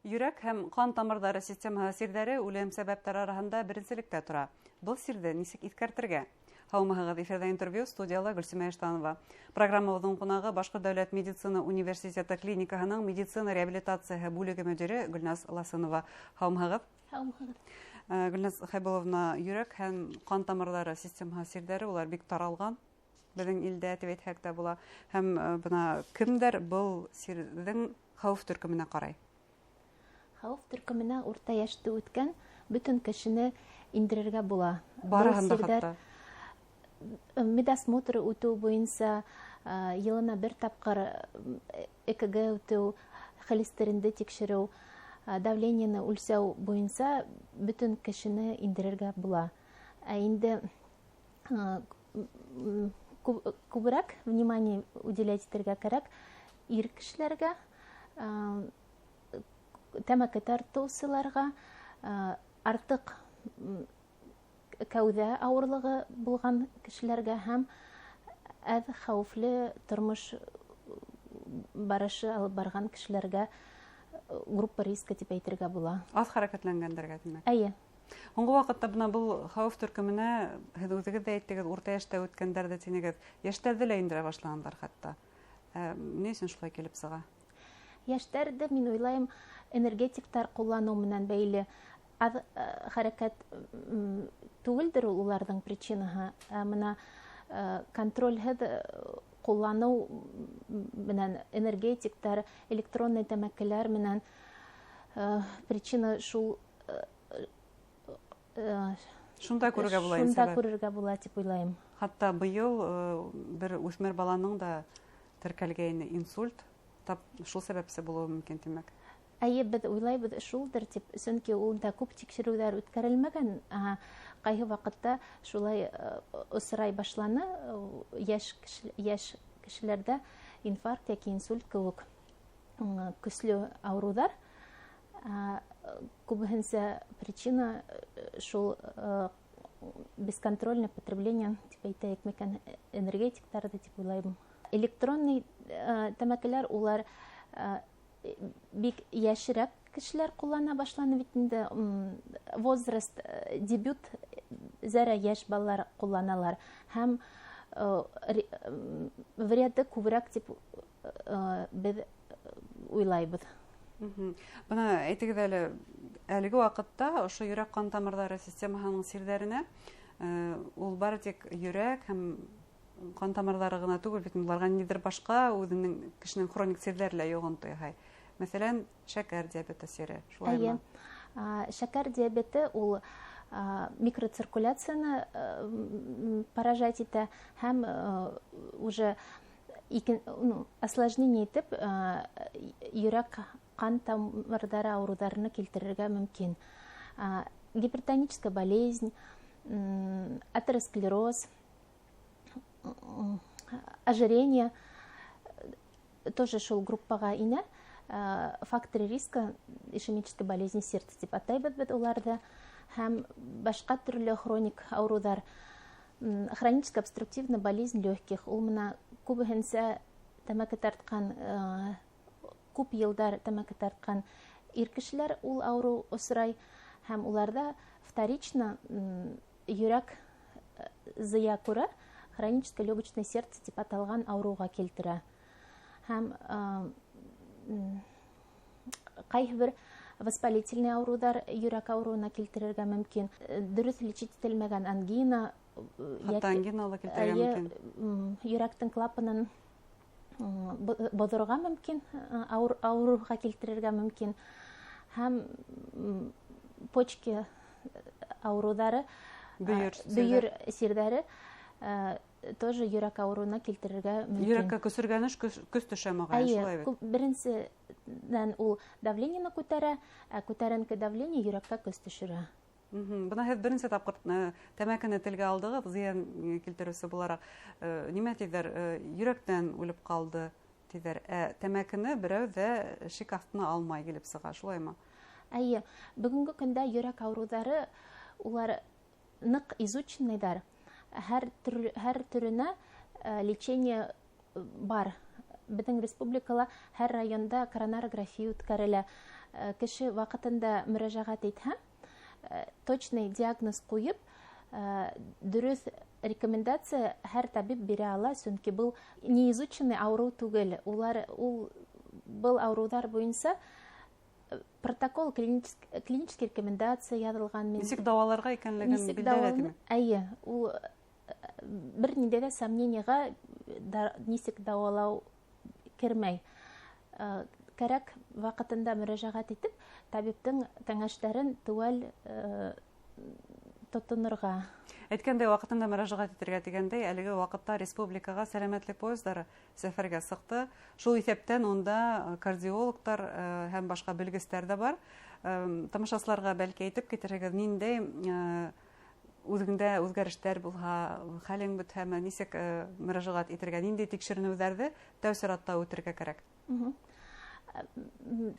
Йөрәк һәм ҡан тамырҙары системаһы сирҙәре үлем сәбәптәре араһында беренселектә тора. Был сирҙе нисек иҫкәртергә? Һаумыһығыҙ, эфирҙә интервью, студияла Гөлсимә Эштанова. Программабыҙҙың ҡунағы Башҡорт дәүләт медицина университеты клиникаһының медицина реабилитацияһы бүлеге мөдире Гөлназ Ласынова. Һаумыһығыҙ. Һаумыһығыҙ. Гөлназ Хәйбулловна, йөрәк һәм ҡан тамырҙары системаһы сирҙәре, улар бик таралған. Беҙҙең илдә тип әйтһәк тә була. Һәм бына кемдәр был сирҙең хәүеф төркөмөнә ҡарай? Хәүеф төркөмөнә урта йәште үткән бөтөн кешене индерергә була. Барыһын да хатта. Медосмотры үтеү буйынса, йылына бер тапҡыр ЭКГ үтеү, холестеринды тикшереү, давлениены үлсәү буйынса бөтөн кешене индерергә була. Ә инде күберәк внимание уделять итергә кәрәк ир кешеләргә, тәмәке тартыусыларға, артык кәүҙә ауырлығы булған кешеләргә һәм әҙ хәүефле тормош барышы алып барған кешеләргә группа риска тип әйтергә була. Аҙ хәрәкәтләнгәндәргә тимәк. Әйе. Һуңғы ваҡытта бына был хәүеф төркөмөнә һеҙ үҙегеҙ ҙә әйттегеҙ, урта йәштә үткәндәрҙе тинегеҙ, йәштәрҙе лә индерә башлағандар хатта. Ни өсөн шулай килеп сыға? Йәштәрҙе, мин уйлайым, энергетиктар ҡулланыу менән бәйле аҙ хәрәкәт түгелдер уларҙың причинаһы. Мына контролһеҙ ҡулланыу менән энергетиктар, электронный тәмәкеләр менән причина шул Шунда күрергә була. Шунда күрергә була тип уйлайым. Хатта быйыл бер үҫмер баланың да теркәлгәйне инсульт, шул сәбәпсе булыуы мөмкин тимәк. Әйе, беҙ уйлайбыҙ шулдыр тип, сөнки унда күп тикшереүҙәр үткәрелмәгән. Ҡайһы ваҡытта шулай осрай башланы, йәш кешеләрҙә инфаркт яки инсульт кеүек көслө ауырыуҙар. Күбеһенсә причина шул бесконтрольное потребление тип әйтәйек микән, энергетиктарҙы тип уйлайым. Электронный тәмәкеләр, улар бик йәшерәк кешеләр ҡуллана башланы бит инде. Возраст, дебют зәрә йәш балалар ҡулланалар. Һәм вреды күберәк тип беҙ уйлайбыҙ. Бына әйтегеҙ әле, әлеге ваҡытта ошо йөрәк ҡан тамырҙары системаһының сирҙәренә ул бары тик йөрәк һәм ҡан тамырҙары ғына түгел, бит уларға ниҙер башҡа үҙенең кешенең хроник сирҙәре лә йоғонто яһай. Мәҫәлән, шәкәр диабеты сире. Әйе. Шәкәр диабеты ул микроциркуляцияны поражать итә һәм уже осложнение итеп йөрәк ҡан тамырҙары ауырыуҙарына килтерергә мөмкин. Гипертоническая болезнь, атеросклероз, ожирение тоже шул группаға инә. Факторы риска ишемической болезни сердца тип атайбыҙ беҙ уларҙы. Һәм башҡа төрлө хроник ауырыуҙар, хроническая обструктивная болезнь легких, ул мына күбеһенсә тәмәке тартҡан, күп йылдар тәмәке тартҡан ир кешеләр ул ауырыу осрай, һәм уларҙа вторично йөрәк зыя күрә хроническое легочное сердце тип аталған ауырыуға килтерә. Һәм ҡайһы бер воспалительный ауырыуҙар йөрәк ауырыуына килтерергә мөмкин. Дөрөҫ лечить ителмәгән ангина, хатта ангина ла килтерергә мөмкин. Йөрәктең клапанын боҙорға мөмкин, ауырыуға килтерергә мөмкин. Һәм почки ауырыуҙары, бөйөр сирҙәре тоже йөрәк ауырыуына килтерергә мөмкин. Йөрәккә көсөргәнеш көс төшә мөғәйен, шулай бит. Беренсенән ул давлениены күтәрә, ә күтәренке давление йөрәккә көс төшөрә. Бына һеҙ беренсе тапҡыр тәмәкене телгә алдығыҙ, зыян килтереүсе булараҡ. Нимә тиҙәр, йөрәктән үлеп ҡалды тиҙәр, ә тәмәкене берәү ҙә шик аҫтына алмай килеп сыға, шулаймы? Әйе, бөгөнгө көндә йөрәк ауырыуҙары, улар ныҡ изученныйҙар. Һәр төрөнә лечение бар. беҙҙең республикала һәр районда коронарография үткәрелә. Кеше ваҡытында мөрәжәғәт итһә, точный диагноз ҡуйып, дөрөҫ рекомендация һәр табип бирә ала, сөнки был неизученный ауырыу түгел. Был ауырыуҙар буйынса протокол, клинический рекомендация яҙылған. Нисек дауаларға икәнлеген билдәләдеме? Әйе, ул бер ниндәй ҙә сомнениеға нисек дауалау кермәй. Кәрәк ваҡытында мөрәжәғәт итеп, табиптың кәңәштәрен теүәл тотонорға. Әйткәндәй, ваҡытында мөрәжәғәт итергә тигәндәй, әлеге ваҡытта республикаға сәләмәтлек поездары сәфәргә сыҡты. Шул иҫәптән унда кардиологтар һәм башҡа белгестәр дә бар. Тамашасыларға бәлки әйтеп китерегеҙ, ниндәй үҙеңдә үҙгәрештәр булһа, хәлең бөтһәме, нисек мөрәжәғәт итергә, ниндәй тикшеренеүҙәрҙе тәү сиратта үтергә кәрәк?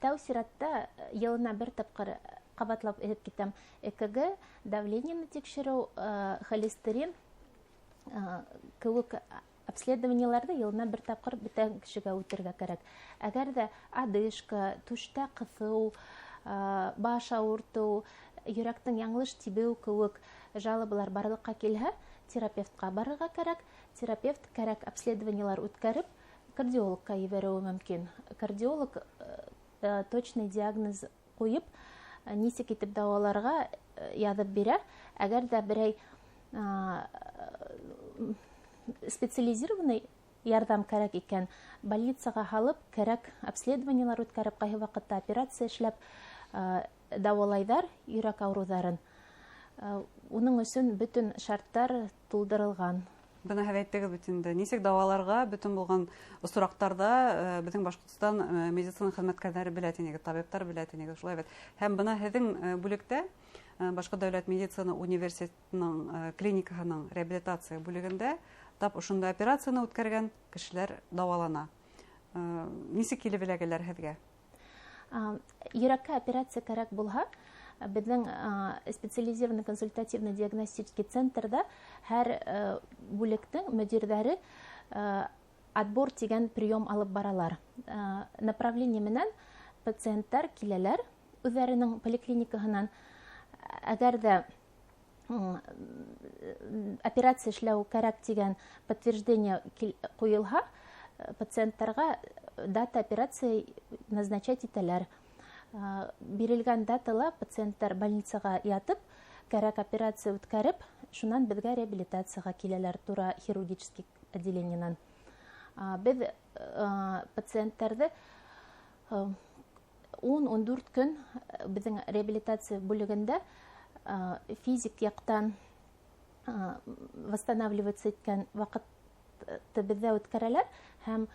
Тәү сиратта йылына бер тапҡыр ҡабатлап әйтеп китәм. ЭКГ, давлениены тикшереү, холестерин кеүек обследованиеларҙы йылына бер тапҡыр бөтә кешегә үтергә кәрәк. Әгәр ҙә одышка, түштә ҡыҫыу, баш ауыртыу, йөрәктең яңылыш тибеү кеүек жалобалар барлыҡҡа килһә, терапевтҡа барырға кәрәк. Терапевт кәрәк обследованиелар үткәреп, кардиологка ебәреүе мөмкин. Кардиолог точный диагноз ҡуйып, нисек итеп дауаларға яҙып бирә. Әгәр ҙә берәй специализированный ярҙам кәрәк икән, больницаға һалып, кәрәк обследованиелар үткәреп, ҡайһы ваҡытта операция эшләп дауалайҙар йөрәк ауырыуҙарын. Уның өсөн бөтөн шарттар тулдырылған. Бына һеҙ әйттегеҙ бит инде. Нисек дауаларға бөтөн булған осраҡтарда беҙҙең Башҡортостан медицина хеҙмәткәрҙәре белә тинегеҙ, табиптар белә тинегеҙ, шулай бит. Һәм бына һеҙҙең бүлектә, Башҡа дәүләт медицина университетының клиникаһының реабилитация бүлегендә тап ошонда операцияны үткәргән кешеләр дауалана. Нисек килеп эләгәләр һеҙгә? Йөрәккә операция кәрәк булһа, беҙҙең специализированный консультативно-диагностический центрда һәр бүлектең мөдирҙәре отбор тигән прием алып баралар. Направление менән пациенттар киләләр үҙҙәренең поликлиникаһынан. Әгәр ҙә операция эшләү кәрәк тигән подтверждение ҡуйылһа, пациенттарға дата операция назначать итәләр. Бирелгән датала пациенттар больницаға ятып, кәрәк операция үткәреп, шунан беҙгә реабилитацияға киләләр тура хирургический отделениенан. Беҙ пациенттарҙы 10-14 көн беҙҙең реабилитация бүлегендә физик яҡтан восстанавливаться иткән ваҡытты беҙҙә үткәрәләр һәм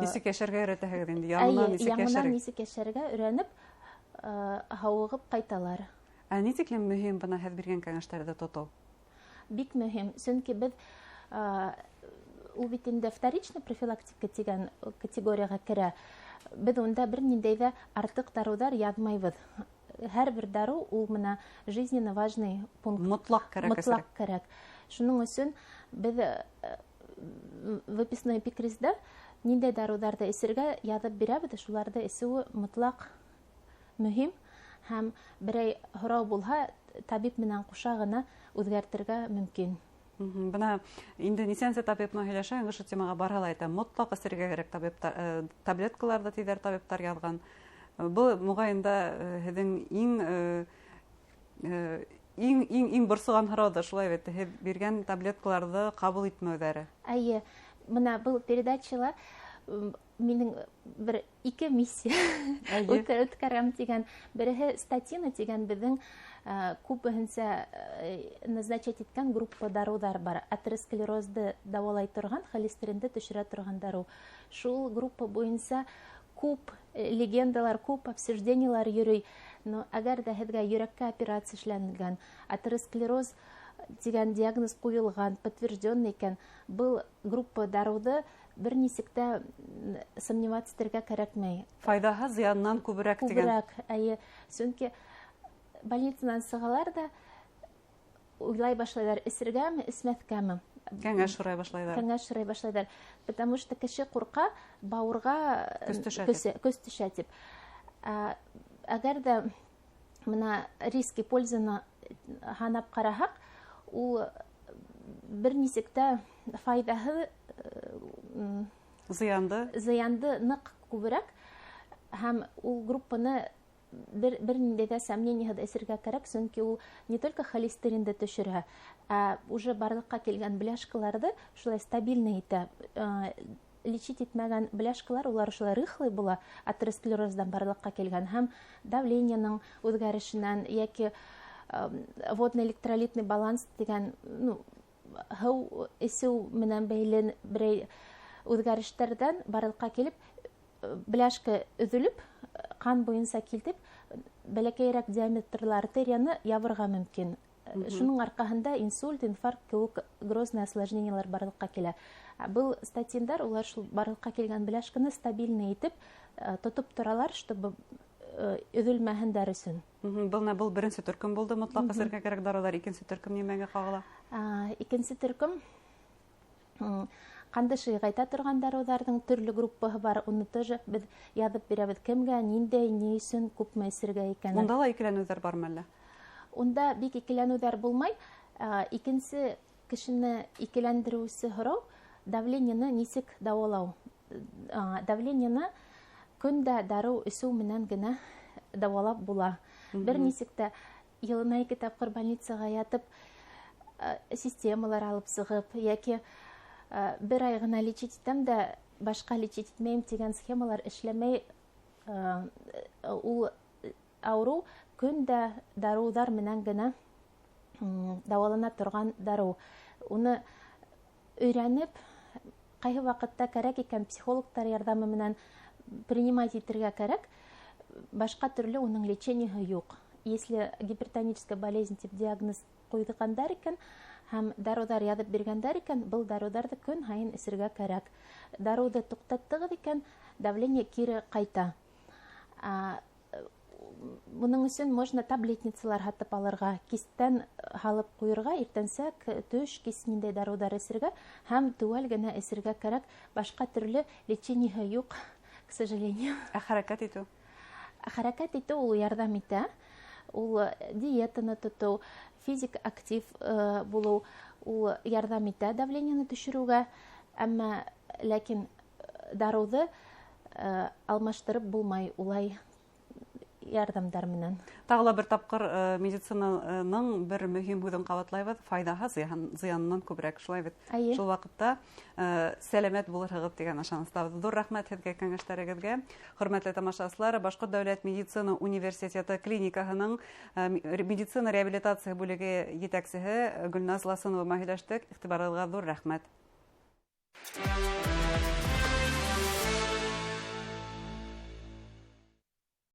нисек йәшәргә өйрәтәһегеҙ инде? Яңынан нисек йәшәргә өйрәнеп, һауығып ҡайталар. Ни тиклем мөһим бына һеҙ биргән кәңәштәрҙе тотоу? Бик мөһим, сөнки беҙ ул бит инде вторичный профилактика тигән категорияға керә. Беҙ унда бер ниндәй ҙә артыҡ дарыуҙар яҙмайбыҙ. Һәр бер дарыу ул мына жизненно важный пункт. Мотлаҡ кәрәк. Шуның өсөн беҙ выписной эпикризда ниндәй дарыуҙарҙы эсергә яҙып бирәбеҙ, шуларҙы эсеүе мотлаҡ мөһим һәм берәй һорау булһа, табип менән ҡуша ғына үҙгәртергә мөмкин. Бына инде нисәнсе табип менән һөйләшәм, ошо темаға барһа ла әйтәм, мотлаҡ эсергә кәрәк таблеткаларҙы тиҙәр табиптар яҙған. Был муғайында һеҙҙең иң борсоған һорауҙы, шулай бит, һеҙ биргән таблеткаларҙы ҡабул итмәүҙәре. Әйе, бына был передачала минең бер ике миссия үткәрәм тигән. Береһе статина тигән беҙҙең күпеһенсә назначать иткән группа дарыуҙар бар. Атеросклерозды дауалай торған, холестеринды төшөрә торған дарыу. Шул группа буйынса күп легендалар, күп обсуждениялар йөрөй. Но әгәр ҙә һеҙгә йөрәккә операция эшләнгән, атеросклероз тигән диагноз ҡуйылған, подтвержденный икән, был группа дарыуҙы бер нисек тә сомневаться итергә кәрәкмәй. Файдаһы зыянынан күберәк тигән. Күберәк, әйе. Сөнки больницанан сығалар да уйлай башлайҙар, эсергәме, эсмәҫкәме. Кәңәш сорай башлайҙар. Кәңәш сорай башлайҙар. Потому что кеше ҡурҡа бауырға көс төшә тип. Әгәр ҙә мына риски пользаны һанап ҡараһаҡ, ул бер нисек тә файҙаһы зыянды ныҡ күберәк, һәм ул группаны бер ниндәй ҙә сомнениеһыҙ эсергә кәрәк, сөнки ул не только холестеринды төшөрә, ә уже барлыҡҡа килгән бляшкаларҙы шулай стабильный итә. Лечить итмәгән бляшкалар, улар шулай рыхлый була, атеросклероздан барлыҡҡа килгән, һәм давлениеның үҙгәрешенән, йәки водно-электролитный баланс дигән, һыу эсеү менән бәйле берәй үҙгәрештәрҙән барлыҡҡа килеп, бляшка өҙөлөп, ҡан буйынса килтеп, бәләкәйерәк диаметрлы артерияны ябырға мөмкин. Шуның арҡаһында инсульт, инфаркт кеүек грозный осложнениялар барлыҡҡа килә. Был статиндар, улар шул барлыҡҡа килгән бляшканы стабильный итеп тотоп торалар, чтобы өҙөлмәһендәр өсөн. Был беренсе төркөм булды, мотлаҡ эсергә кәрәк дарылар. Икенсе төркөм нимәгә ҡағыла? Икенсе төркөм ҡанды шыйғайта торған дарыуҙарҙың төрлө группаһы бар. Уны тоже беҙ яҙып бирәбеҙ. Кемгә, ниндәй, ни өсөн күпме эсергә икәнен. Унда ла икеләнеүҙәр бармы әллә? Унда бик икеләнеүҙәр булмай. Икенсе кешене икеләндереүсе һорау давлениены нисек дауалау. Давлениены көндә дарыу эсеү менән генә дауалап була. Бер нисек тә йылына 2 тапҡыр больницаға ятып, системалар алып сығып, йәки бер ай ғына лечить итәм дә башҡа лечить итмәйем тигән схемалар эшләмәй, ул ауырыу көндә дарыуҙар менән генә дауалана торған дарыу. Уны өйрәнеп, ҡайһы ваҡытта кәрәк икән психологтар ярҙамы менән принимать итергә кәрәк, башҡа төрлө уның лечениеһы юҡ. Если гипертоническая болезнь тип диагноз ҡуйҙырғандар икән, һәм дарыуҙар яҙып биргәндәр икән, был дарыуҙарҙы көн һайын эсергә кәрәк. Дарыуҙы туҡтаттығыҙ икән, давление кире ҡайта. Буның өсөн можно таблетницалар һатып алырға, кистән һалып ҡуйырға, иртәнсәк, төш, кис ниндәй дарыуҙар эсергә, һәм теүәл генә эсергә кәрәк. Башҡа төрлө лечениеһы юҡ, к сожалению. Хәрәкәт итеү? Хәрәкәт итеү ул ярҙам итә. Ул диетаны тотоу, физик актив булыу, ул ярҙам итә давлениены төшөрөүгә, әммә ләкин дарыуҙы алмаштырып булмай улай ярҙамдар менән. Тағы ла бер тапҡыр медицинаның бер мөһим һүҙен ҡабатлайбыҙ, файҙаһы зыянынан күберәк, шулай бит. Шул ваҡытта сәләмәт булырһығыҙ тигән ышаныстабыҙ. Ҙур рәхмәт һеҙгә кәңәштәрегеҙгә. Хөрмәтле тамашасылар, Башҡорт дәүләт медицина университеты клиникаһының медицина реабилитация бүлеге етәксеһе Гөлназ Ласынова һөйләштек. Иғтибарығыҙға ҙур рәхмәт.